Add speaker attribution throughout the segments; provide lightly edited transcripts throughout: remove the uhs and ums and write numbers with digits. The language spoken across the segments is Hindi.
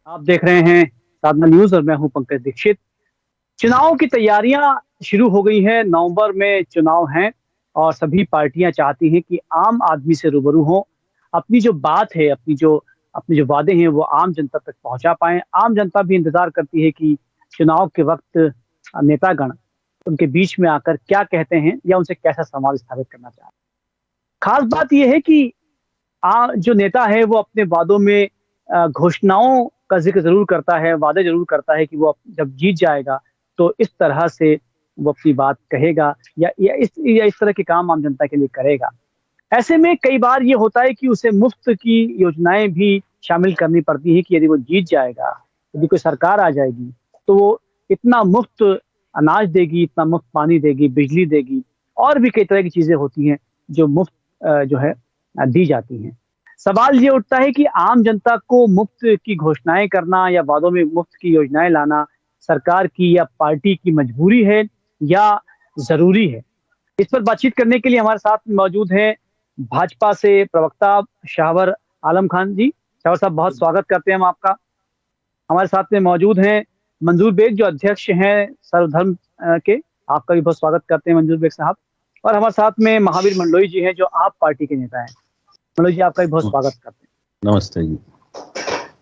Speaker 1: आप देख रहे हैं साधना न्यूज और मैं हूं पंकज दीक्षित। चुनाव की तैयारियां शुरू हो गई हैं। नवंबर में चुनाव हैं और सभी पार्टियां चाहती हैं कि आम आदमी से रूबरू हों। अपनी जो बात है, अपने जो वादे हैं वो आम जनता तक पहुंचा पाएं। आम जनता भी इंतजार करती है कि चुनाव के वक्त नेतागण उनके बीच में आकर क्या कहते हैं या उनसे कैसा संवाद स्थापित करना चाहते हैं। खास बात यह है कि जो नेता है वो अपने वादों में घोषणाओं का जिक्र जरूर करता है, वादे जरूर करता है कि वो जब जीत जाएगा तो इस तरह से वो अपनी बात कहेगा या इस तरह के काम आम जनता के लिए करेगा। ऐसे में कई बार ये होता है कि उसे मुफ्त की योजनाएं भी शामिल करनी पड़ती है कि यदि वो जीत जाएगा, यदि कोई सरकार आ जाएगी तो वो इतना मुफ्त अनाज देगी, इतना मुफ्त पानी देगी, बिजली देगी और भी कई तरह की चीजें होती हैं जो मुफ्त जो है दी जाती हैं। सवाल ये उठता है कि आम जनता को मुफ्त की घोषणाएं करना या वादों में मुफ्त की योजनाएं लाना सरकार की या पार्टी की मजबूरी है या जरूरी है। इस पर बातचीत करने के लिए हमारे साथ मौजूद हैं भाजपा से प्रवक्ता शाहवर आलम खान जी। शाहवर साहब, बहुत स्वागत करते हैं हम आपका। हमारे साथ में मौजूद हैं मंजूर बेग जो अध्यक्ष हैं सर्वधर्म के। आपका भी बहुत स्वागत करते हैं मंजूर बेग साहब। और हमारे साथ में महावीर मंडलोई जी हैं जो आप पार्टी के नेता हैं। मनोज जी, आपका भी बहुत स्वागत करते हैं।
Speaker 2: नमस्ते जी।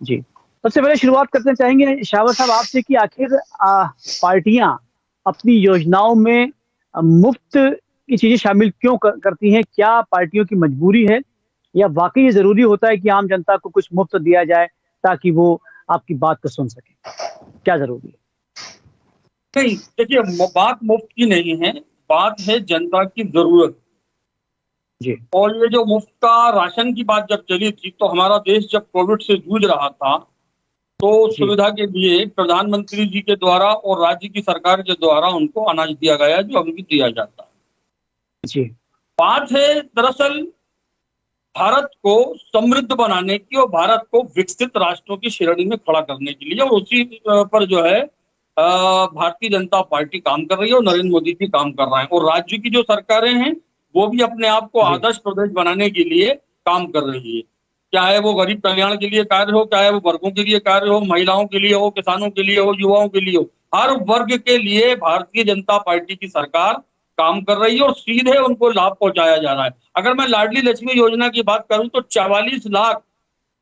Speaker 1: जी, सबसे पहले शुरुआत करते चाहेंगे शाहवर साहब आपसे कि आखिर पार्टियां अपनी योजनाओं में मुफ्त की चीजें शामिल क्यों करती हैं? क्या पार्टियों की मजबूरी है या वाकई ये जरूरी होता है कि आम जनता को कुछ मुफ्त दिया जाए ताकि वो आपकी बात को सुन सके? क्या जरूरी है?
Speaker 3: नहीं, देखिए, बात मुफ्त की नहीं है, बात है जनता की जरूरत
Speaker 1: जी।
Speaker 3: और ये जो मुफ्त का राशन की बात जब चली थी तो हमारा देश जब कोविड से जूझ रहा था तो सुविधा के लिए प्रधानमंत्री जी के द्वारा और राज्य की सरकार के द्वारा उनको अनाज दिया गया जो अभी भी दिया जाता है।
Speaker 1: जी।
Speaker 3: बात है दरअसल भारत को समृद्ध बनाने की और भारत को विकसित राष्ट्रों की श्रेणी में खड़ा करने के लिए, और उसी पर जो है भारतीय जनता पार्टी काम कर रही है और नरेंद्र मोदी जी काम कर रहे हैं। और राज्य की जो सरकारें हैं वो भी अपने आप को आदर्श प्रदेश बनाने के लिए काम कर रही है। चाहे वो गरीब कल्याण के लिए कार्य हो, चाहे वो वर्गों के लिए कार्य हो, महिलाओं के लिए हो, किसानों के लिए हो, युवाओं के लिए हो, हर वर्ग के लिए भारतीय जनता पार्टी की सरकार काम कर रही है और सीधे उनको लाभ पहुंचाया जा रहा है। अगर मैं लाडली लक्ष्मी योजना की बात करूं तो 44 लाख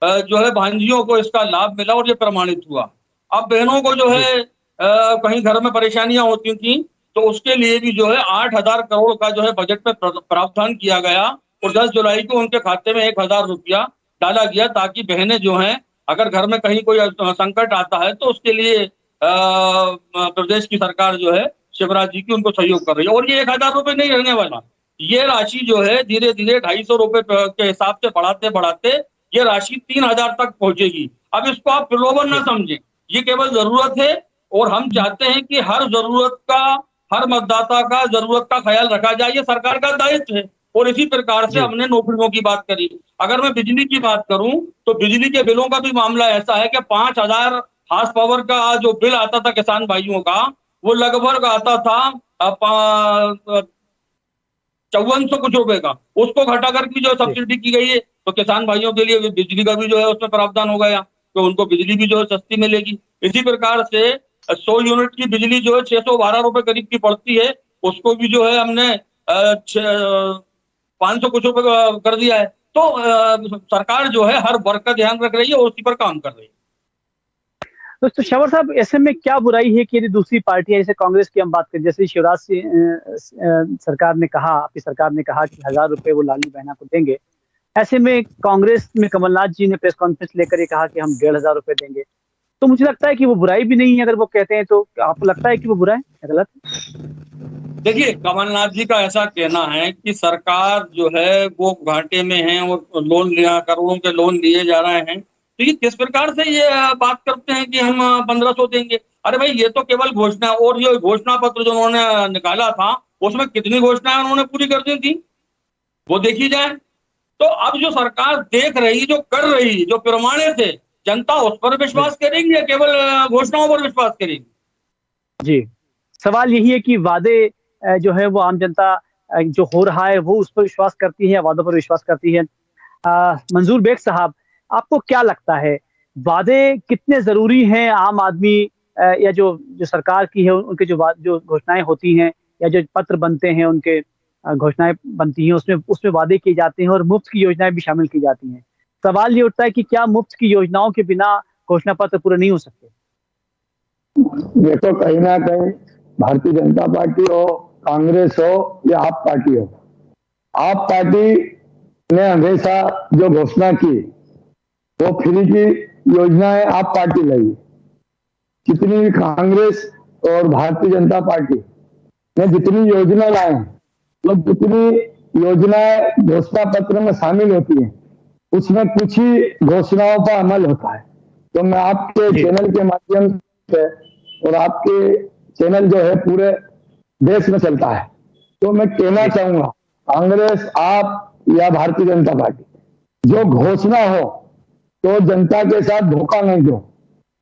Speaker 3: जो है भांजियों को इसका लाभ मिला और ये प्रमाणित हुआ। अब बहनों को जो है कहीं घर में परेशानियां होती थी तो उसके लिए भी जो है 8,000 करोड़ का जो है बजट में प्रावधान किया गया और 10 जुलाई को उनके खाते में 1,000 रुपया डाला गया ताकि बहनें जो हैं अगर घर में कहीं कोई संकट आता है तो उसके लिए प्रदेश की सरकार जो है शिवराज जी की उनको सहयोग कर रही है। और ये 1,000 रुपये नहीं रहने वाला, ये राशि जो है धीरे धीरे 250 रुपये के हिसाब से बढ़ाते बढ़ाते ये राशि 3,000 तक पहुंचेगी। अब इसको आप प्रलोभन ना समझें, ये केवल जरूरत है और हम चाहते हैं कि हर जरूरत का, हर मतदाता का जरूरत का ख्याल रखा जाए, ये सरकार का दायित्व है। और इसी प्रकार से हमने नौकरियों की बात करी। अगर मैं बिजली की बात करूं तो बिजली के बिलों का भी मामला ऐसा है कि 5,000 हार्स पावर का जो बिल आता था किसान भाइयों का, वो लगभग आता था 5400 कुछ रुपए का। उसको घटाकर की जो सब्सिडी की गई है तो किसान भाइयों के लिए बिजली का भी जो है उसमें प्रावधान हो गया तो उनको बिजली भी जो है सस्ती मिलेगी। इसी प्रकार से 100 यूनिट की बिजली जो है 612 रुपए करीब की पड़ती है, उसको भी जो है हमने 500 कुछ रुपए कर दिया है। तो सरकार जो है हर वर्ग का ध्यान रख रही है और उसी पर काम कर रही है।
Speaker 1: तो शाहवर साहब, ऐसे में क्या बुराई है कि यदि दूसरी पार्टियां जैसे कांग्रेस की हम बात करें, जैसे शिवराज सरकार ने कहा, आपकी सरकार ने कहा कि 1,000 रुपए वो लाली बहना को देंगे, ऐसे में कांग्रेस में कमलनाथ जी ने प्रेस कॉन्फ्रेंस लेकर ये कहा कि हम 1,500 रुपए देंगे। तो मुझे लगता है कि वो बुराई भी नहीं है अगर वो कहते हैं। तो आपको लगता है कि वो बुरा है या गलत?
Speaker 3: देखिए, कमलनाथ जी का ऐसा कहना है कि सरकार जो है वो घाटे में है और लोन लिया, करोड़ों के लोन लिए जा रहे हैं। तो ये किस प्रकार से ये बात करते हैं कि हम 1,500 देंगे? अरे भाई, ये तो केवल घोषणा, और ये घोषणा पत्र जो उन्होंने निकाला था उसमें कितनी घोषणाएं उन्होंने पूरी कर दी थी वो देखी जाए। तो अब जो सरकार देख रही, जो कर रही, जो प्रमाणित है, जनता उस पर विश्वास करेगी या केवल घोषणाओं पर विश्वास करेगी?
Speaker 1: जी, सवाल यही है कि वादे जो है वो आम जनता जो हो रहा है वो उस पर विश्वास करती है या वादों पर विश्वास करती है। मंजूर बेग साहब, आपको क्या लगता है वादे कितने जरूरी हैं आम आदमी या जो जो सरकार की है उनके जो घोषणाएं होती हैं या जो पत्र बनते हैं उनके घोषणाएं बनती हैं उसमें उसमें वादे किए जाते हैं और मुफ्त की योजनाएं भी शामिल की जाती हैं। सवाल ये उठता है कि क्या मुफ्त की योजनाओं के बिना घोषणा पत्र पूरे नहीं हो सकते?
Speaker 2: देखो, कहीं ना कहीं भारतीय जनता पार्टी हो, कांग्रेस हो या आप पार्टी हो, आप पार्टी ने हमेशा जो घोषणा की वो फ्री की योजनाएं आप पार्टी लाई। जितनी भी कांग्रेस और भारतीय जनता पार्टी ने जितनी योजना लाए वो जितनी योजनाएं घोषणा पत्र में शामिल होती हैं उसमें कुछ ही घोषणाओं पर अमल होता है। तो मैं आपके चैनल के माध्यम से, और आपके चैनल जो है पूरे देश में चलता है, तो मैं कहना चाहूंगा कांग्रेस, आप या भारतीय जनता पार्टी, जो घोषणा हो तो जनता के साथ धोखा नहीं दो।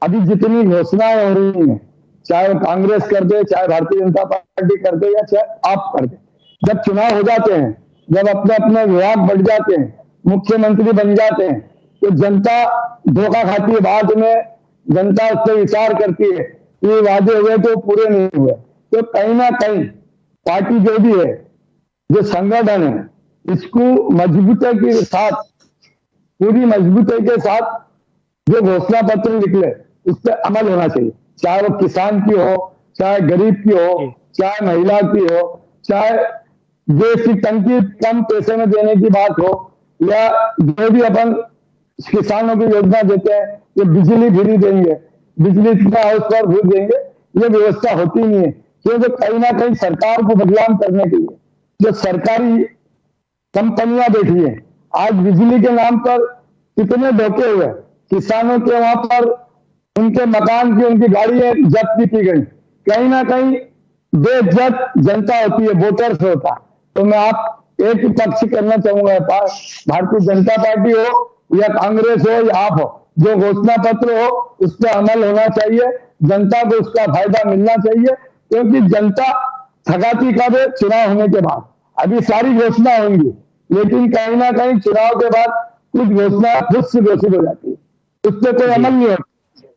Speaker 2: अभी जितनी घोषणाएं हो रही हैं, चाहे कांग्रेस कर दे, चाहे भारतीय जनता पार्टी कर दे, या चाहे आप कर दे, जब चुनाव हो जाते हैं, जब अपने अपने विभाग बढ़ जाते हैं, मुख्यमंत्री बन जाते हैं, तो जनता धोखा खाती है। बाद में जनता उस पर विचार करती है कि वादे हुए तो पूरे नहीं हुए। तो कहीं ना कहीं पार्टी जो भी है, जो संगठन है, इसको मजबूती के साथ, पूरी मजबूती के साथ जो घोषणा पत्र निकले उस पर अमल होना चाहिए। चाहे वो किसान की हो, चाहे गरीब की हो, चाहे महिला की हो, चाहे गैस की टंकी कम पैसे में देने की बात हो, या जो भी अपन किसानों की योजना देते हैं, ये बिजली फ्री देंगे, बिजली इतना हाउस पर फ्री देंगे, ये व्यवस्था होती नहीं है। क्योंकि कहीं ना कहीं सरकार को बदनाम करने के लिए जो सरकारी कंपनियां बैठी है, आज बिजली के नाम पर कितने धोखे हुए। किसानों के वहां पर उनके मकान की, उनकी गाड़ियां जब्त की गई। कहीं ना कहीं बेइज्जत जनता होती है, वोटर्स होता है। तो मैं आप एक ही पक्ष करना चाहूंगा, भारतीय जनता पार्टी हो या कांग्रेस हो या आप हो, जो घोषणा पत्र हो उस पर अमल होना चाहिए, जनता को उसका फायदा मिलना चाहिए। क्योंकि जनता ठगाती कब है? चुनाव होने के बाद। अभी सारी घोषणा होंगी, लेकिन कहीं ना कहीं चुनाव के बाद कुछ घोषणा खुद से घोषित हो जाती है, उस पर कोई अमल नहीं होता।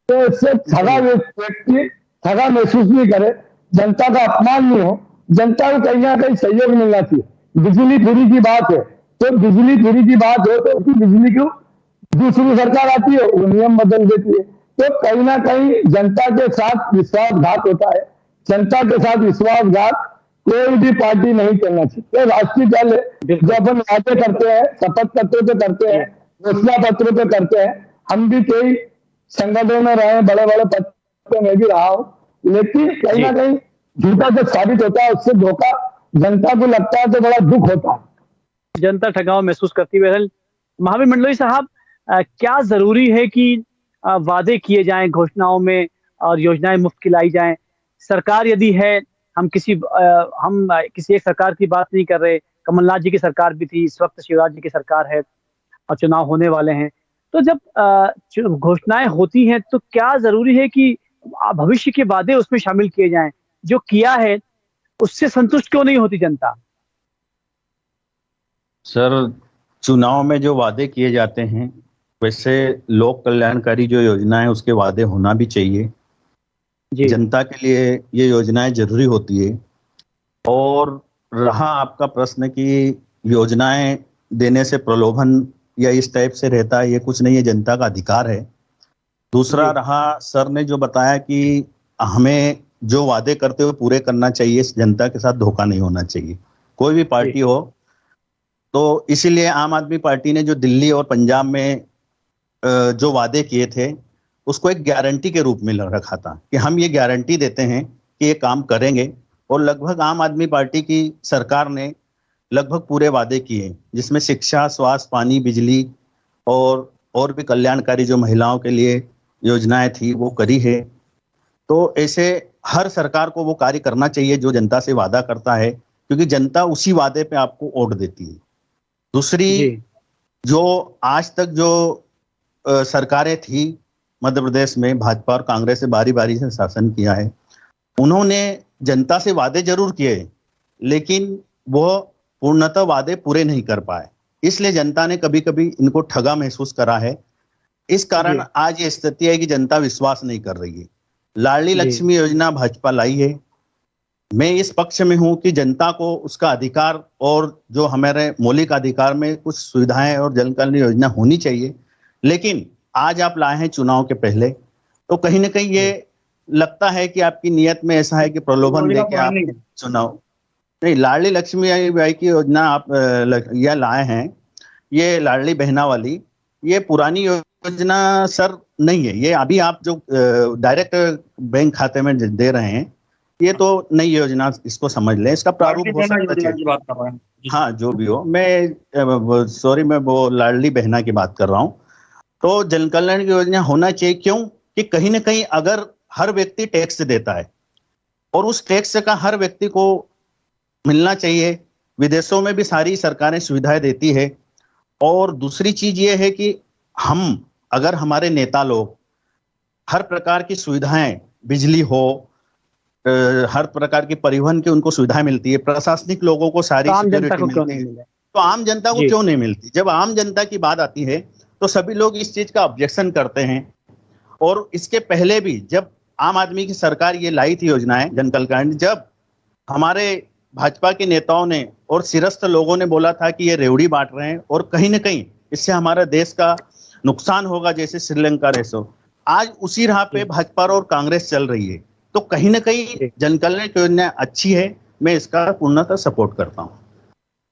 Speaker 2: तो इससे ठगा व्यक्ति ठगा महसूस नहीं करे, जनता का अपमान नहीं हो, जनता को कहीं ना कहीं सहयोग मिलना चाहिए। बिजली फ्री की बात है, तो बिजली फ्री की बात हो तो उसकी बिजली क्यों दूसरी सरकार आती है, वो नियम बदल देती है। तो कहीं ना कहीं जनता के साथ विश्वासघात होता है। जनता के साथ विश्वासघात कोई भी पार्टी नहीं करना चाहिए। तो राष्ट्रीय दल है, जो अपन वादे करते हैं, शपथ पत्र पे करते हैं, घोषणा पत्र पे करते हैं। हम भी कई संगठनों में रहे, बड़े बड़े पद पे मैं भी रहा हूं, लेकिन कहीं ना कहीं झूठा जब साबित होता है, उससे धोखा जनता को लगता है तो बड़ा दुख होता है।
Speaker 1: जनता ठगाव महसूस करती है। महावीर मंडलोई साहब, क्या जरूरी है कि वादे किए जाएं घोषणाओं में और योजनाएं मुफ्त की लाई जाएं? सरकार यदि है, हम किसी एक सरकार की बात नहीं कर रहे, कमलनाथ जी की सरकार भी थी, इस वक्त शिवराज जी की सरकार है और चुनाव होने वाले हैं। तो जब घोषणाएं होती हैं तो क्या जरूरी है कि भविष्य के वादे उसमें शामिल किए जाएं? जो किया है उससे संतुष्ट क्यों नहीं होती जनता?
Speaker 4: सर, चुनाव में जो वादे किए जाते हैं, वैसे लोक कल्याणकारी जो योजना है उसके वादे होना भी चाहिए। जनता के लिए ये योजनाएं जरूरी होती है। और रहा आपका प्रश्न कि योजनाएं देने से प्रलोभन या इस टाइप से रहता है, ये कुछ नहीं है, जनता का अधिकार है। दूसरा रहा, सर ने जो बताया कि हमें जो वादे करते हुए पूरे करना चाहिए, जनता के साथ धोखा नहीं होना चाहिए, कोई भी पार्टी हो। तो इसीलिए आम आदमी पार्टी ने जो दिल्ली और पंजाब में जो वादे किए थे उसको एक गारंटी के रूप में रखा था कि हम ये गारंटी देते हैं कि ये काम करेंगे। और लगभग आम आदमी पार्टी की सरकार ने लगभग पूरे वादे किए, जिसमें शिक्षा, स्वास्थ्य, पानी, बिजली और भी कल्याणकारी जो महिलाओं के लिए योजनाएं थी वो करी है। तो ऐसे हर सरकार को वो कार्य करना चाहिए जो जनता से वादा करता है, क्योंकि जनता उसी वादे पे आपको वोट देती है। दूसरी, जो आज तक जो सरकारें थी मध्य प्रदेश में, भाजपा और कांग्रेस से बारी बारी से शासन किया है, उन्होंने जनता से वादे जरूर किए, लेकिन वो पूर्णतः वादे पूरे नहीं कर पाए। इसलिए जनता ने कभी कभी इनको ठगा महसूस करा है। इस कारण आज ये स्थिति है कि जनता विश्वास नहीं कर रही है। लाडली लक्ष्मी योजना भाजपा लाई है। मैं इस पक्ष में हूं कि जनता को उसका अधिकार और जो हमारे मौलिक अधिकार में कुछ सुविधाएं और जन कल्याण योजना होनी चाहिए, लेकिन आज आप लाए हैं चुनाव के पहले, तो कहीं ना कहीं ये लगता है कि आपकी नियत में ऐसा है कि प्रलोभन देके आप चुनाव नहीं। लाडली लक्ष्मी बाई की योजना आप यह लाए हैं, ये लाडली बहना वाली, ये पुरानी योजना सर नहीं है। ये अभी आप जो डायरेक्ट बैंक खाते में दे रहे हैं, ये तो नई योजना, इसको समझ लें। इसका प्रारूप हो सकता है, हाँ जो भी हो। मैं सॉरी, मैं वो लाडली बहना की बात कर रहा हूँ। तो जन कल्याण की योजना होना चाहिए, क्यों कि कहीं ना कहीं अगर हर व्यक्ति टैक्स देता है और उस टैक्स का हर व्यक्ति को मिलना चाहिए। विदेशों में भी सारी सरकारें सुविधाएं देती है। और दूसरी चीज ये है कि हम अगर हमारे नेता लोग हर प्रकार की सुविधाएं, बिजली हो, हर प्रकार की परिवहन की उनको सुविधाएं मिलती है, प्रशासनिक लोगों को सारी सिक्योरिटी मिलती है, तो आम जनता को क्यों नहीं मिलती? जब आम जनता की बात आती है तो सभी लोग इस चीज का ऑब्जेक्शन करते हैं। और इसके पहले भी जब आम आदमी की सरकार ये लाई थी योजनाएं जन कल्याण, जब हमारे भाजपा के नेताओं ने और सिरस्थ लोगों ने बोला था कि ये रेवड़ी बांट रहे हैं और कहीं ना कहीं इससे हमारे देश का नुकसान होगा, जैसे श्रीलंका रेसो। आज उसी राह पे भाजपा और कांग्रेस चल रही है, तो कहीं ना कहीं जन कल्याण की योजना अच्छी है, मैं इसका पूर्णतः सपोर्ट करता हूँ।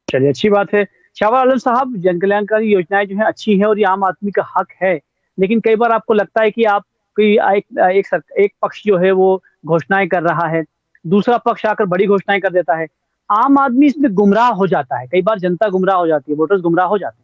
Speaker 1: चलिए, अच्छी बात है। शाहबाज आलम साहब, जन कल्याणकारी योजनाएं जो है अच्छी है और ये आम आदमी का हक है, लेकिन कई बार आपको लगता है कि आप कोई एक पक्ष जो है वो घोषणाएं कर रहा है, दूसरा पक्ष आकर बड़ी घोषणाएं कर देता है, आम आदमी इसमें गुमराह हो जाता है। कई बार जनता गुमराह हो जाती है, वोटर्स गुमराह हो जाते हैं।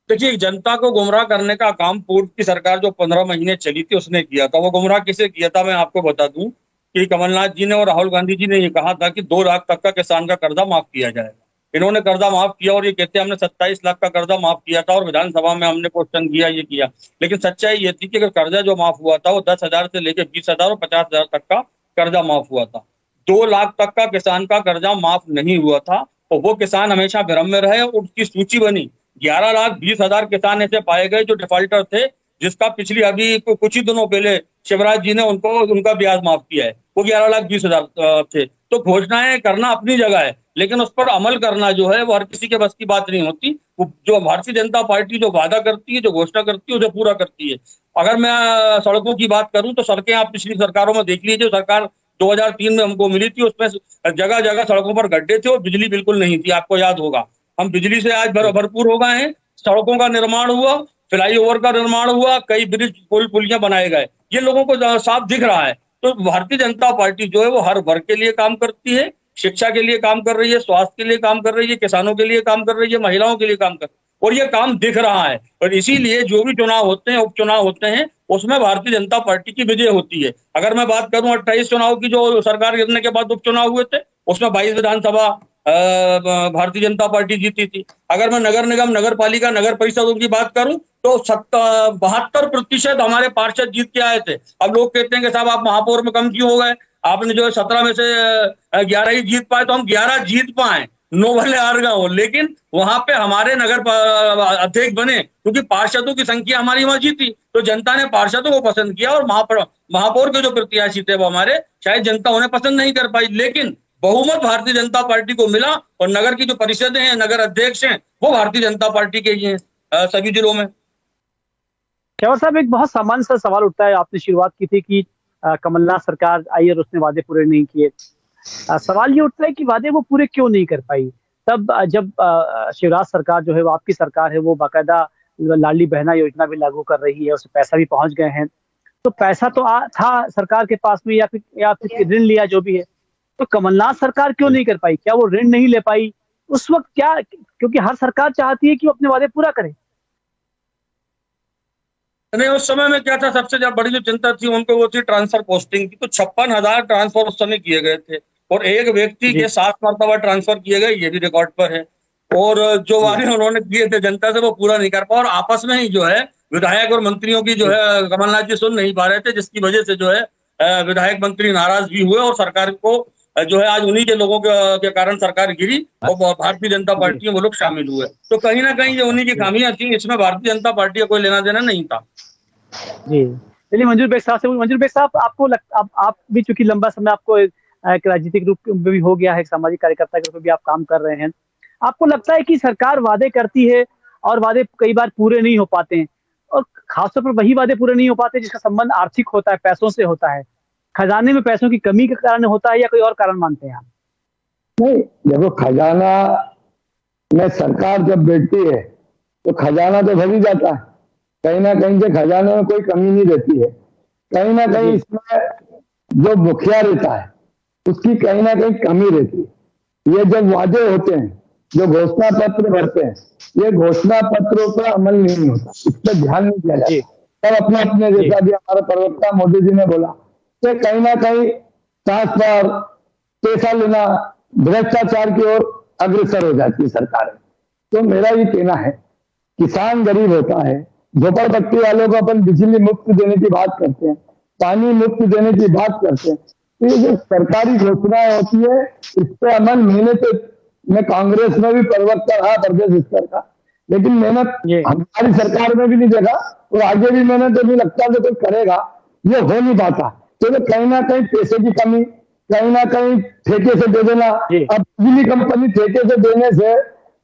Speaker 3: देखिए, जनता को गुमराह करने का काम पूर्व की सरकार जो 15 महीने चली थी उसने किया था। वो गुमराह किसे किया था मैं आपको बता दूं कि कमलनाथ जी ने और राहुल गांधी जी ने ये कहा था कि 2 लाख तक का किसान का कर्जा माफ किया जाएगा। इन्होंने कर्जा माफ किया और ये कहते हैं हमने 27 लाख का कर्जा माफ किया था और विधानसभा में हमने क्वेश्चन किया, ये किया। लेकिन सच्चाई ये थी कि कर्जा जो माफ हुआ था वो 10,000 से लेकर 20,000 और 50,000 तक का कर्जा माफ हुआ था। 2 लाख तक का किसान का कर्जा माफ नहीं हुआ था और वो किसान हमेशा भ्रम में रहे और उसकी सूची बनी। 11,20,000 किसान ऐसे पाए गए जो डिफॉल्टर थे, जिसका पिछली अभी कुछ ही दिनों पहले शिवराज जी ने उनका ब्याज माफ किया है। वो 11,20,000 थे। तो घोषणाएं करना अपनी जगह है, लेकिन उस पर अमल करना जो है वो हर किसी के बस की बात नहीं होती। जो भारतीय जनता पार्टी जो वादा करती है, जो घोषणा करती है, उसे पूरा करती है। अगर मैं सड़कों की बात करूं तो सड़कें आप पिछली सरकारों में देख लीजिए। सरकार 2003 में हमको मिली थी, उसमें जगह जगह सड़कों पर गड्ढे थे और बिजली बिल्कुल नहीं थी, आपको याद होगा। हम बिजली से आज भरपूर हो गए हैं। सड़कों का निर्माण हुआ, फ्लाईओवर का निर्माण हुआ, कई ब्रिज पुल पुलियां बनाए गए, ये लोगों को साफ दिख रहा है। तो भारतीय जनता पार्टी जो है वो हर वर्ग के लिए काम करती है, शिक्षा के लिए काम कर रही है, स्वास्थ्य के लिए काम कर रही है, किसानों के लिए काम कर रही है, महिलाओं के लिए काम कर रही है, और ये काम दिख रहा है। और इसीलिए जो भी चुनाव होते हैं, उपचुनाव होते हैं, उसमें भारतीय जनता पार्टी की विजय होती है। अगर मैं बात करूं 28 चुनाव की जो सरकार गिरने के बाद उपचुनाव हुए थे, उसमें 22 विधानसभा भारतीय जनता पार्टी जीती थी। अगर मैं नगर निगम, नगर पालिका, नगर परिषदों की बात करूं तो 72% हमारे पार्षद जीत के आए थे। अब लोग कहते हैं कि साहब आप महापौर में कम क्यों हो गए, आपने जो है 17 में से 11 ही जीत पाए। तो हम 11 जीत पाए, 9 भले हार गए हो, लेकिन वहां पे हमारे नगर अध्यक्ष बने क्योंकि पार्षदों की संख्या हमारी वहां जीती। तो जनता ने पार्षदों को पसंद किया और महापौर के जो प्रत्याशी थे वो हमारे, शायद जनता उन्हें पसंद नहीं कर पाई, लेकिन बहुमत भारतीय जनता पार्टी को मिला और नगर की जो परिषदें हैं, नगर अध्यक्ष हैं, वो भारतीय जनता पार्टी के ही हैं सभी जिलों में।
Speaker 1: शाहबाज साहब, एक बहुत सामान्य सा सवाल उठता है। आपने शुरुआत की थी कि कमलनाथ सरकार आई और उसने वादे पूरे नहीं किए। सवाल ये उठता है कि वादे वो पूरे क्यों नहीं कर पाई? तब जब शिवराज सरकार जो है वो आपकी सरकार है, वो बाकायदा लाडली बहना योजना भी लागू कर रही है, उससे पैसा भी पहुंच गए हैं। तो पैसा तो था सरकार के पास में, या फिर ऋण लिया जो भी है, तो कमलनाथ सरकार क्यों नहीं कर पाई? क्या वो ऋण नहीं ले पाई उस वक्त? क्या, क्योंकि हर सरकार चाहती है कि वो अपने वादे पूरा करे।
Speaker 3: नहीं, उस समय में क्या था, सबसे ज्यादा बड़ी जो चिंता थी उनको वो थी ट्रांसफर पोस्टिंग की। तो 56,000 ट्रांसफर उस समय किए गए थे और एक व्यक्ति के 7 मरतबा ट्रांसफर किए गए, ये भी रिकॉर्ड पर है। और जो वादे उन्होंने किए थे जनता से वो पूरा नहीं कर पाया और आपस में ही जो है विधायक और मंत्रियों की जो है कमलनाथ जी सुन नहीं पा रहे थे, जिसकी वजह से जो है विधायक मंत्री नाराज भी हुए और सरकार को जो है आज उन्हीं के लोगों के कारण सरकार गिरी और भारतीय जनता पार्टी में वो लोग शामिल हुए। तो कहीं ना कहीं ये उन्हीं की खामियां थी, इसमें भारतीय जनता पार्टी का कोई लेना देना नहीं था।
Speaker 1: जी, चलिए मंजूर बेग साहब आपको आप भी चूंकि लंबा समय आपको एक राजनीतिक रूप में भी हो गया है, सामाजिक कार्यकर्ता के रूप में भी आप काम कर रहे हैं, आपको लगता है कि सरकार वादे करती है और वादे कई बार पूरे नहीं हो पाते हैं, और खासतौर पर वही वादे पूरे नहीं हो पाते जिसका संबंध आर्थिक होता है, पैसों से होता है, खजाने में पैसों की कमी के कारण होता है या कोई और कारण मानते हैं आप?
Speaker 2: नहीं, देखो खजाना में सरकार जब बैठती है तो खजाना तो भर ही जाता है, कहीं ना कहीं से खजाने में कोई कमी नहीं रहती है। कहीं ना कहीं इसमें जो मुखिया रहता है उसकी कहीं ना कहीं कमी रहती है। ये जब वादे होते हैं, जो घोषणा पत्र भरते हैं, ये घोषणा पत्रों पर अमल नहीं होता, इस पर ध्यान नहीं दिया जाता। तब अपने अपने जैसा भी हमारे प्रवक्ता मोदी जी ने बोला कि कहीं ना कहीं ट्रांसफर, पैसा लेना, भ्रष्टाचार की ओर अग्रसर हो जाती है सरकार। तो मेरा ये कहना है, किसान गरीब होता है, झोपड़पट्टी वालों को अपन बिजली मुफ्त देने की बात करते हैं, पानी मुफ्त देने की बात करते हैं, तो ये जो सरकारी घोषणाएं होती है इस पर अमल महीने से मैं कांग्रेस में भी प्रवक्ता रहा प्रदेश स्तर का, लेकिन मेहनत हमारी सरकार में भी नहीं देखा और आगे भी मेहनत तो नहीं लगता कि कोई करेगा, ये हो नहीं पाता। तो कहीं ना कहीं पैसे की कमी, कहीं ना कहीं ठेके से दे देना। अब बिजली कंपनी ठेके से देने से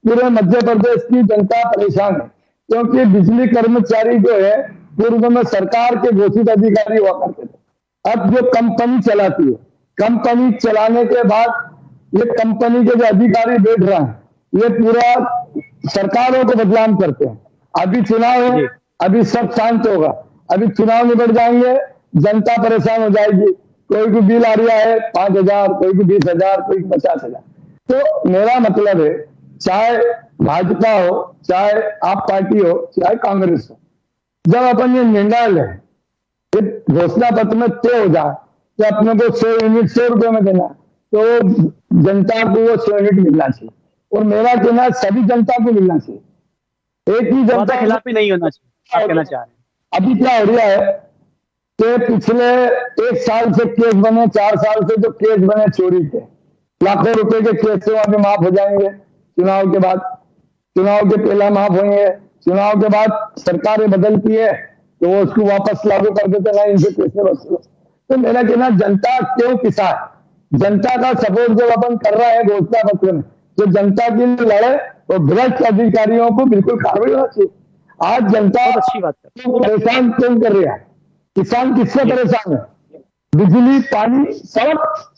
Speaker 2: पूरे मध्य प्रदेश की जनता परेशान है, क्योंकि बिजली कर्मचारी जो है पूर्व में सरकार के घोषित अधिकारी हुआ करते थे। अब जो कंपनी चलाती है, कंपनी चलाने के बाद ये कंपनी के जो अधिकारी बैठ रहे हैं, ये पूरा सरकारों को बदनाम करते हैं। अभी चुनाव है, अभी सब शांत होगा, अभी चुनाव निकल जाएंगे, जनता परेशान हो जाएगी। कोई को बिल आ रहा है 5,000, कोई को 20,000, कोई को 50,000। तो मेरा मतलब है, चाहे भाजपा हो, चाहे आप पार्टी हो, चाहे कांग्रेस हो, जब अपन ये निर्णय लें, घोषणा पत्र में तय हो जाए कि अपने को 100 यूनिट 100 रुपए में देना, तो जनता को वो 100 यूनिट मिलना चाहिए। और मेरा कहना सभी जनता को मिलना चाहिए, एक ही जनता
Speaker 1: के खिलाफ ही नहीं होना चाहिए, आप कहना चाह रहे हैं।
Speaker 2: अभी क्या हो रहा है कि पिछले 1 साल से केस बने, 4 साल से जो केस बने चोरी के, लाखों रुपए के केस से वहां पे माफ हो जाएंगे चुनाव के बाद, चुनाव के पहला माफ होंगे, चुनाव के बाद सरकारें बदलती है तो वो उसको वापस लागू कर देते, ना इनसे पैसे वसूलो। तो मेरा कहना, जनता क्यों पिसा है, जनता का सपोर्ट जब अपन कर रहा है घोषणा पत्र में, तो जनता के लिए लड़े और भ्रष्ट अधिकारियों को बिल्कुल कार्रवाई होना चाहिए। आज जनता
Speaker 1: अच्छी बात है,
Speaker 2: परेशान क्यों कर रहा है, किसान किससे परेशान है, बिजली, पानी, सड़क।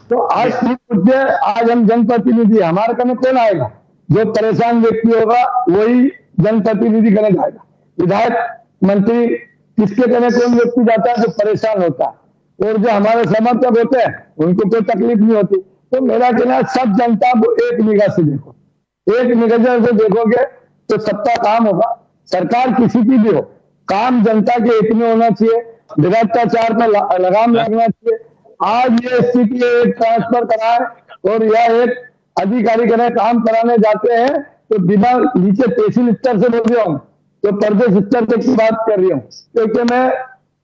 Speaker 2: तो आज आज हम जनप्रतिनिधि, हमारे कने कौन आएगा, जो परेशान व्यक्ति होगा वही जनप्रतिनिधि कने जाएगा। विधायक, मंत्री, किसके कने कौन व्यक्ति जाता है जो परेशान होता है, और जो हमारे समर्थक होते हैं उनको कोई तकलीफ नहीं होती। तो मेरा कहना है, सब जनता को एक निगाह से देखो, एक निगाह से देखोगे तो सबका काम होगा। सरकार किसी की भी हो, काम जनता के हित में होना चाहिए, भ्रष्टाचार पर लगाम लगना चाहिए। आज ये स्थिति एक ट्रांसफर कराए और यह एक अधिकारी कने काम कराने जाते हैं तो बिना नीचे तहसील स्तर से बोल रहा हूँ, तो प्रदेश स्तर तक की बात कर रही हूँ, क्योंकि मैं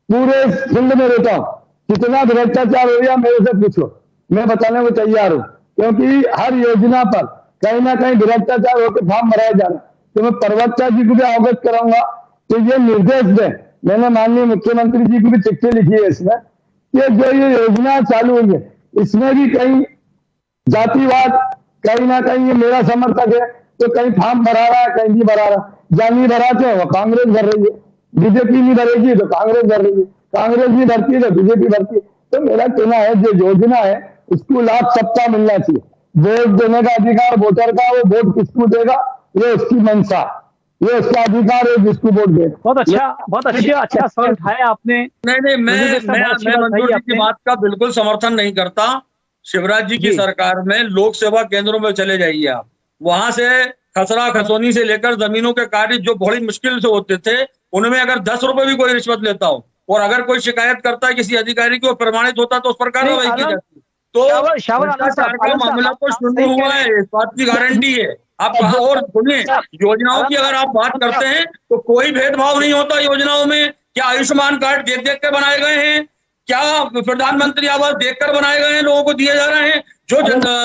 Speaker 2: पूरे फील्ड में रहता हूँ। कितना भ्रष्टाचार हो गया मेरे से पूछो, मैं बताने को तैयार हूँ, क्योंकि हर योजना पर कहीं ना कहीं भ्रष्टाचार होकर फॉर्म भराया जा रहा है। तो मैं प्रवक्ता जी को भी अवगत कराऊंगा, तो ये निर्देश दें। मैंने माननीय मुख्यमंत्री जी को भी चिट्ठी लिखी है इसमें, कि जो ये योजना चालू हुई है इसमें भी कहीं जातिवाद, कहीं ना कहीं ये मेरा समर्थक है तो कहीं फॉर्म भरा रहा है, कहीं नहीं भरा रहा। जहाँ नहीं भराते वो कांग्रेस भर रही है, बीजेपी नहीं भरेगी तो कांग्रेस भर रही है, कांग्रेस नहीं भरती है तो बीजेपी भरती है। तो मेरा कहना है, जो योजना है उसको लाभ सबका मिलना चाहिए। वोट देने का अधिकार वोटर का, वो वोट किसको देगा ये उसकी मंशा, ये उसका अधिकार है जिसको वोट दे।
Speaker 1: बहुत अच्छा सवाल उठाया आपने।
Speaker 3: नहीं, मैं मंजूर जी की बात का बिल्कुल समर्थन नहीं करता। शिवराज जी की सरकार में लोक सेवा केंद्रों में चले जाइए आप, वहां से खसरा खसोनी से लेकर जमीनों के कार्य जो बड़ी मुश्किल से होते थे, उनमें अगर 10 रुपए भी कोई रिश्वत लेता हो और अगर कोई शिकायत करता है किसी अधिकारी की, वो प्रमाणित होता तो उस पर कार्रवाई की जाती। तो भ्रष्टाचार का मामला तो शुरू हुआ है, इस बात की गारंटी है। आप कहा, और सुनिए, योजनाओं की अगर आप बात करते हैं तो कोई भेदभाव नहीं होता योजनाओं में। क्या आयुष्मान कार्ड देख देख के बनाए गए हैं? क्या प्रधानमंत्री आवास देखकर बनाए गए हैं, लोगों को दिए जा रहे हैं? जो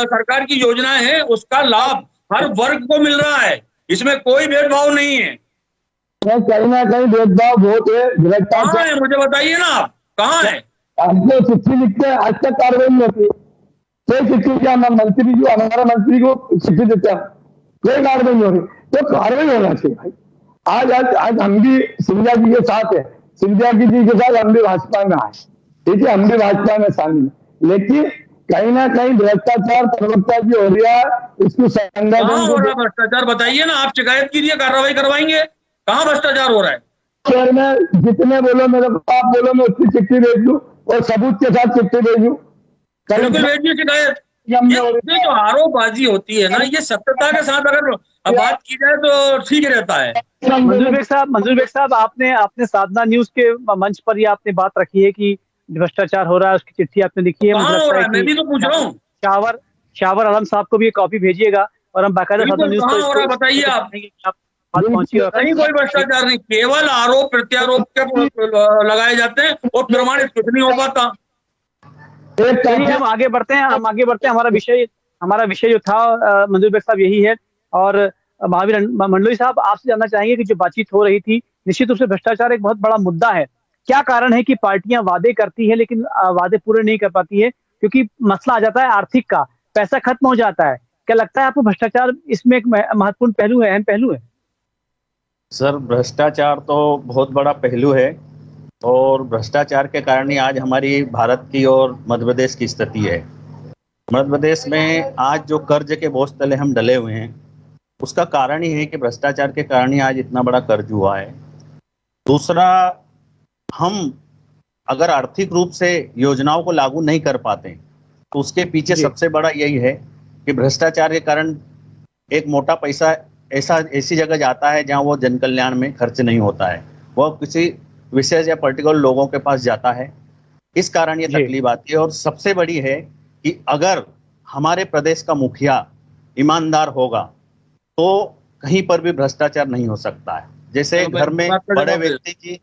Speaker 3: सरकार की योजनाएं हैं उसका लाभ हर वर्ग को मिल रहा है, इसमें कोई भेदभाव नहीं है।
Speaker 2: कहीं ना कहीं भेदभाव बहुत है,
Speaker 3: कहाँ है मुझे बताइए ना, आप कहाँ है?
Speaker 2: आपको चिट्ठी लिखते हैं, आज तक कार्रवाई नहीं होती। कोई चिट्ठी क्या मंत्री जो हमारा मंत्री को चिट्ठी देते हैं, कोई कार्रवाई नहीं हो रही, तो कार्रवाई होना चाहिए भाई। आज हम भी सिंधिया जी के साथ है, सिंधिया जी के साथ हम भी भाजपा में आए, ठीक है, हम भी भाजपा में शामिल, लेकिन कहीं ना कहीं भ्रष्टाचार प्रवक्ता जी हो रहा है, इसको संगठन
Speaker 3: हो रहा भ्रष्टाचार बताइए ना, आप शिकायत कीजिए, कार्रवाई करवाएंगे। कहाँ भ्रष्टाचार हो रहा है?
Speaker 2: सर मैं जितने बोलो मेरे को, आप बोलो मैं उसकी चिट्ठी भेज दूं और सबूत के साथ चिट्ठी भेजूं,
Speaker 3: बिल्कुल भेजिए शिकायत। ये जो आरोपबाजी होती है ना, ये सत्यता के साथ अगर बात की जाए तो ठीक रहता है।
Speaker 1: मंजूर बेग साहब, आपने साधना न्यूज के मंच पर ये आपने बात रखी है कि भ्रष्टाचार हो रहा है, उसकी चिट्ठी आपने लिखी है।
Speaker 3: मुझे लगता है मैं भी तो पूछ रहा हूँ,
Speaker 1: शावर आलम साहब को भी कॉपी भेजिएगा और हम बाकायदा साधना न्यूज
Speaker 3: पर बताइए आप पहुंची। कहीं कोई भ्रष्टाचार नहीं, केवल आरोप प्रत्यारोप के लगाए जाते हैं और प्रमाणित कुछ नहीं हो पाता।
Speaker 1: हम आगे बढ़ते हैं। हमारा विषय जो था मंजूर बेग साहब यही है। और महावीर मंडलोई साहब, आपसे जानना चाहेंगे कि जो बातचीत हो रही थी, निश्चित रूप से भ्रष्टाचार एक बहुत बड़ा मुद्दा है। क्या कारण है कि पार्टियां वादे करती है लेकिन वादे पूरे नहीं कर पाती है? क्योंकि मसला आ जाता है आर्थिक का, पैसा खत्म हो जाता है। क्या लगता है आपको भ्रष्टाचार इसमें एक महत्वपूर्ण पहलू है, अहम पहलू है?
Speaker 4: सर, भ्रष्टाचार तो बहुत बड़ा पहलू है और भ्रष्टाचार के कारण ही आज हमारी भारत की और मध्य प्रदेश की स्थिति है। मध्य प्रदेश में आज जो कर्ज के बोझ तले हम डले हुए हैं, उसका कारण ही है कि भ्रष्टाचार के कारण ही आज इतना बड़ा कर्ज हुआ है। दूसरा, हम अगर आर्थिक रूप से योजनाओं को लागू नहीं कर पाते तो उसके पीछे सबसे बड़ा यही है कि भ्रष्टाचार के कारण एक मोटा पैसा ऐसी जगह जाता है जहां वो जन कल्याण में खर्च नहीं होता है, वो किसी विशेष या पर्टिकुलर लोगों के पास जाता है। इस कारण ये तकलीफ आती है। और सबसे बड़ी है कि अगर हमारे प्रदेश का मुखिया ईमानदार होगा तो कहीं पर भी भ्रष्टाचार नहीं हो सकता है। जैसे घर में बड़े व्यक्ति की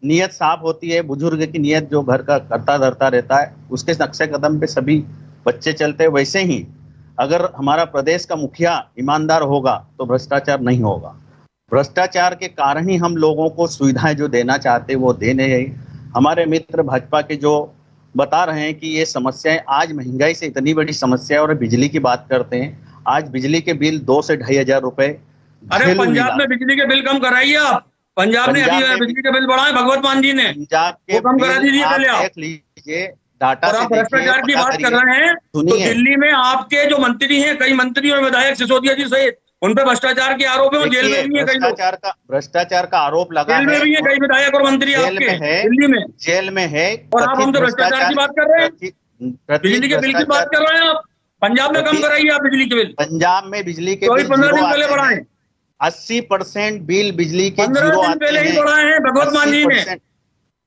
Speaker 4: नीयत साफ होती है, बुजुर्ग की नीयत जो घर का करता धरता रहता है, उसके नक्शे कदम पे सभी बच्चे चलते हैं, वैसे ही अगर हमारा प्रदेश का मुखिया ईमानदार होगा तो भ्रष्टाचार नहीं होगा। भ्रष्टाचार के कारण ही हम लोगों को सुविधाएं जो देना चाहते हैं वो देने हैं। हमारे मित्र भाजपा के जो बता रहे हैं कि ये समस्याएं, आज महंगाई से इतनी बड़ी समस्या है। और बिजली की बात करते हैं, आज बिजली के बिल 2 से 2,500 हजार।
Speaker 3: अरे पंजाब में बिजली के बिल कम कराइए आप। पंजाब ने अभी बिजली के बिल बढ़ाए, भगवत मान जी ने, वो कम करा दीजिए पहले आप।
Speaker 4: देख लीजिए डाटा से,
Speaker 3: भ्रष्टाचार की बात कर रहे हैं तो दिल्ली में आपके जो मंत्री हैं, कई मंत्री और विधायक सिसोदिया जी सहित, उन पर भ्रष्टाचार के आरोप है। जेल में भी है कई लोग,
Speaker 4: भ्रष्टाचार का आरोप लगा है।
Speaker 3: जेल में भी है कई विधायक और मंत्री आपके दिल्ली में,
Speaker 4: जेल में है।
Speaker 3: और आप हमसे भ्रष्टाचार की बात कर रहे हैं, बिजली के बिल की बात कर रहे हैं आप। पंजाब में कम कराइए आप बिजली के बिल।
Speaker 4: पंजाब में बिजली के बिल
Speaker 3: 15 दिन पहले बढ़ाए,
Speaker 4: 80% बिल बिजली के
Speaker 3: 15 दिन पहले ही बढ़ाए हैं भगवत मान जी ने।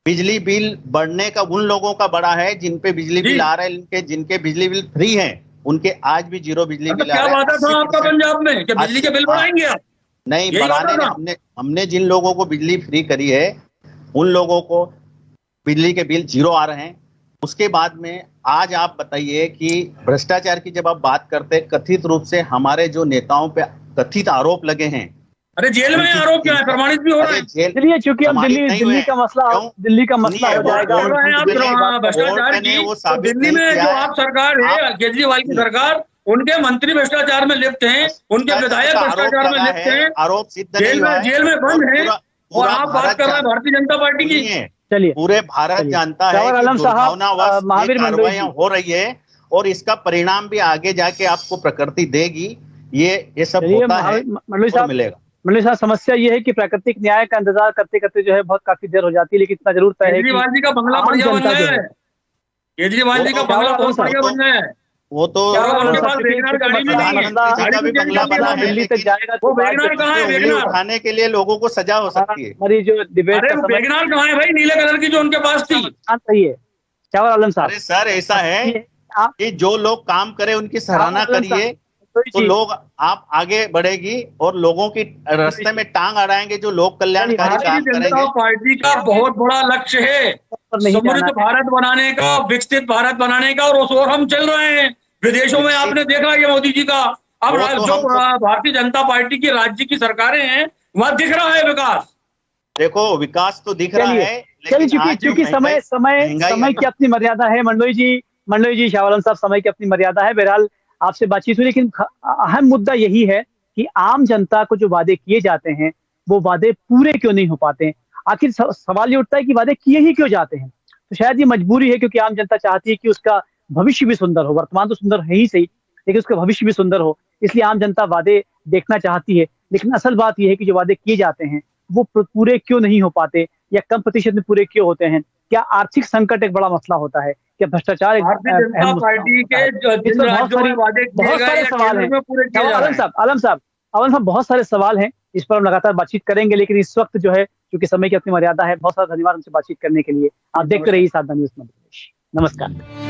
Speaker 4: बिजली बिल बढ़ने का उन लोगों का बड़ा है जिन पे बिजली बिल आ रहे हैं, जिनके बिजली बिल फ्री हैं, उनके आज भी 0 बिजली बिल आ रहा है।
Speaker 3: क्या वादा था आपका पंजाब में कि बिजली के बिल बढ़ाएंगे आप?
Speaker 4: नहीं बढ़ाने, हमने जिन लोगों को बिजली फ्री करी है उन लोगों को बिजली के बिल 0 आ रहे हैं। उसके बाद में आज आप बताइए कि भ्रष्टाचार की जब आप बात करते हैं, कथित रूप से हमारे जो नेताओं पे कथित आरोप लगे हैं।
Speaker 3: अरे जेल में आरोप क्या है, प्रमाणित भी हो रहा है।
Speaker 1: चलिए, चूंकि हम दिल्ली का मसला हो जाएगा।
Speaker 3: भ्रष्टाचार की तो दिल्ली में जो आप सरकार है, केजरीवाल की सरकार, उनके मंत्री भ्रष्टाचार में लिप्त हैं, उनके विधायक भ्रष्टाचार में लिप्त हैं,
Speaker 4: आरोप सिद्ध
Speaker 3: जेल में बंद हैं, और आप बात कर रहे हैं भारतीय जनता पार्टी की।
Speaker 1: चलिए,
Speaker 4: पूरे भारत जानता है कि कार्रवाइयां हो रही है और इसका परिणाम भी आगे जाके आपको प्रकृति देगी। ये सब होता है, मिलेगा।
Speaker 1: मंडली साहब, समस्या ये है कि प्राकृतिक न्याय का इंतजार करते करते जो है बहुत काफी देर हो जाती है, लेकिन इतना जरूर तय है कि
Speaker 3: केजरीवाल जी का बंगला बढ़िया बन गया है। केजरीवाल जी का बंगला बहुत बढ़िया बन गया है।
Speaker 4: वो तो
Speaker 3: उनके पास वेगनार गाड़ी भी नहीं है,
Speaker 1: दिल्ली तक जाएगा।
Speaker 3: वो वेगनार कहाँ है? वेगनार
Speaker 4: उठाने के लिए लोगों को सजा हो सकती है।
Speaker 1: हमारी जो डिबेट,
Speaker 3: अरे वेगनार कहाँ है भाई, नीले कलर की जो उनके पास थी?
Speaker 1: सही है शावर आलम साहब।
Speaker 4: अरे सर, ऐसा है कि जो लोग काम करे उनकी सराहना करिए तो लोग आप आगे बढ़ेगी और लोगों की रास्ते में टांग अड़ाएंगे जो लोक कल्याणकारी काम
Speaker 3: भारतीय जनता पार्टी का बहुत बड़ा लक्ष्य है समृद्ध भारत बनाने का, विकसित भारत बनाने का, और उस ओर हम चल रहे हैं। विदेशों में आपने देखा ये मोदी जी का, अब जो भारतीय जनता पार्टी की राज्य की सरकारें हैं वहां दिख रहा है विकास।
Speaker 4: देखो विकास तो दिख रहा है,
Speaker 1: लेकिन चूंकि समय की अपनी मर्यादा है मंडोई जी, शाह आलम साहब, समय की अपनी मर्यादा है। बहरहाल आपसे बातचीत हुई, लेकिन अहम मुद्दा यही है कि आम जनता को जो वादे किए जाते हैं वो वादे पूरे क्यों नहीं हो पाते हैं। आखिर सवाल ये उठता है कि वादे किए ही क्यों जाते हैं। तो शायद ये मजबूरी है, क्योंकि आम जनता चाहती है कि उसका भविष्य भी सुंदर हो। वर्तमान तो सुंदर है ही सही, लेकिन उसका भविष्य भी सुंदर हो, इसलिए आम जनता वादे देखना चाहती है। लेकिन असल बात यह है कि जो वादे किए जाते हैं वो पूरे क्यों नहीं हो पाते, या कम प्रतिशत में पूरे क्यों होते हैं। क्या आर्थिक संकट एक बड़ा मसला होता है, क्या भ्रष्टाचार एक अहम
Speaker 3: पार्टी के
Speaker 1: बहुत सारे सवाल हैं। आलम साहब बहुत सारे सवाल हैं, इस पर हम लगातार बातचीत करेंगे, लेकिन इस वक्त जो है क्योंकि समय की अपनी मर्यादा है। बहुत सारा धन्यवाद हमसे बातचीत करने के लिए। आप देखते रहिए साधना न्यूज़ मध्य प्रदेश। नमस्कार।